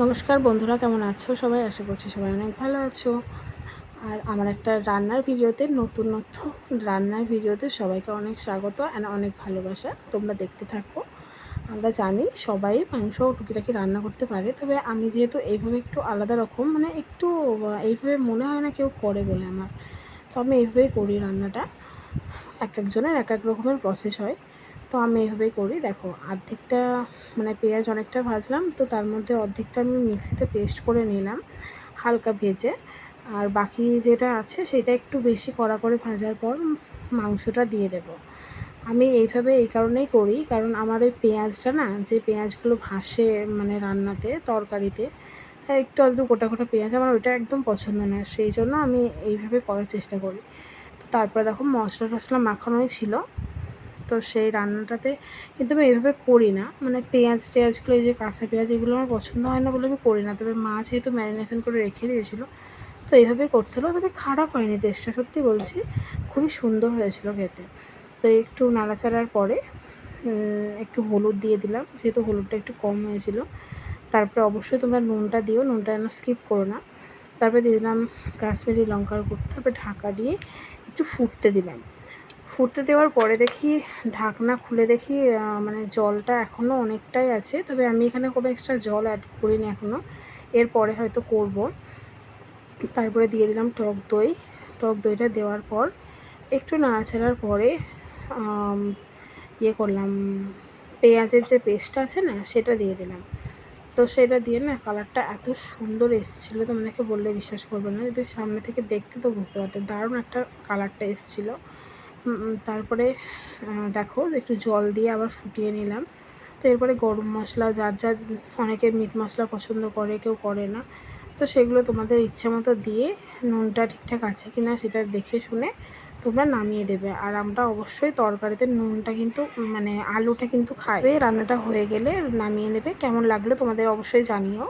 নমস্কার বন্ধুরা, কেমন আছো সবাই? আশা করছি সবাই অনেক ভালো আছো। আর আমার একটা রান্নার ভিডিওতে নতুন রান্নার ভিডিওতে সবাইকে অনেক স্বাগত অ্যান্ড অনেক ভালোবাসা। তোমরা দেখতে থাকো। আমরা জানি সবাই মাংস টুকিটাকি রান্না করতে পারে, তবে আমি যেহেতু এইভাবে একটু আলাদা রকম, মানে একটু এইভাবে মনে হয় না কেউ করে বলে আমার, তো আমি এইভাবেই করি রান্নাটা। এক একজনের এক এক রকমের প্রসেস হয়, তো আমি এইভাবেই করি। দেখো, অর্ধেকটা মানে পেঁয়াজ অনেকটা ভাজলাম, তো তার মধ্যে অর্ধেকটা আমি মিক্সিতে পেস্ট করে নিলাম হালকা ভেজে। আর বাকি যেটা আছে সেটা একটু বেশি কড়া করে ভাজার পর মাংসটা দিয়ে দেব। আমি এইভাবে এই কারণেই করি, কারণ আমার ওই পেঁয়াজটা না, যে পেঁয়াজগুলো ভাসে মানে রান্নাতে তরকারিতে, একটু আধটু গোটা গোটা পেঁয়াজ, আমার ওইটা একদম পছন্দ না, সেই জন্য আমি এইভাবে করার চেষ্টা করি। তো তারপরে দেখো মশলা টশলা মাখানোই ছিল, তো সেই রান্নাটাতে কিন্তু আমি এভাবে করি না, মানে পেঁয়াজ টেয়াজগুলো, এই যে কাঁচা পেঁয়াজ, এগুলো আমার পছন্দ হয় না বলে আমি করি না। তবে মা যেহেতু ম্যারিনেশন করে রেখে দিয়েছিলো, তো এইভাবেই করতে হলো। তবে খারাপ হয়নি, টেস্টটা সত্যি বলছি খুবই সুন্দর হয়েছিল খেতে। তো একটু নাড়াচাড়ার পরে একটু হলুদ দিয়ে দিলাম, যেহেতু হলুদটা একটু কম হয়েছিল। তারপরে অবশ্যই তোমরা নুনটা দিও, নুনটা যেন স্কিপ করো না। তারপরে দিয়ে দিলাম কাশ্মীরি লঙ্কার গুঁড়ো, তারপরে ঢাকা দিয়ে একটু ফুটতে দিলাম। ফুটতে দেওয়ার পরে দেখি, ঢাকনা খুলে দেখি মানে জলটা এখনও অনেকটাই আছে, তবে আমি এখানে কোনো এক্সট্রা জল অ্যাড করিনি এখনও, এরপরে হয়তো করব। তারপরে দিয়ে দিলাম টক দই। টক দইটা দেওয়ার পর একটু নাড়াচাড়ার পরে করলাম, পেঁয়াজের যে পেস্টটা আছে না, সেটা দিয়ে দিলাম। তো সেটা দিয়ে না কালারটা এত সুন্দর এসেছিলো, তোমাদেরকে বললে বিশ্বাস করবে না, যদি সামনে থেকে দেখতে তো বুঝতে পারতে, দারুণ একটা কালারটা এসেছিলো। তারপরে দেখো একটু জল দিয়ে আবার ফুটিয়ে নিলাম। তো এরপরে গরম মশলা, যার যার, অনেকে মিট মশলা পছন্দ করে, কেউ করে না, তো সেগুলো তোমাদের ইচ্ছে মতো দিয়ে নুনটা ঠিকঠাক আছে কি না সেটা দেখে শুনে তোমরা নামিয়ে দেবে। আর আমরা অবশ্যই তরকারিতে নুনটা কিন্তু, মানে আলুটা কিন্তু খাই। রান্নাটা হয়ে গেলে নামিয়ে নেবে। কেমন লাগলো তোমাদের অবশ্যই জানিও।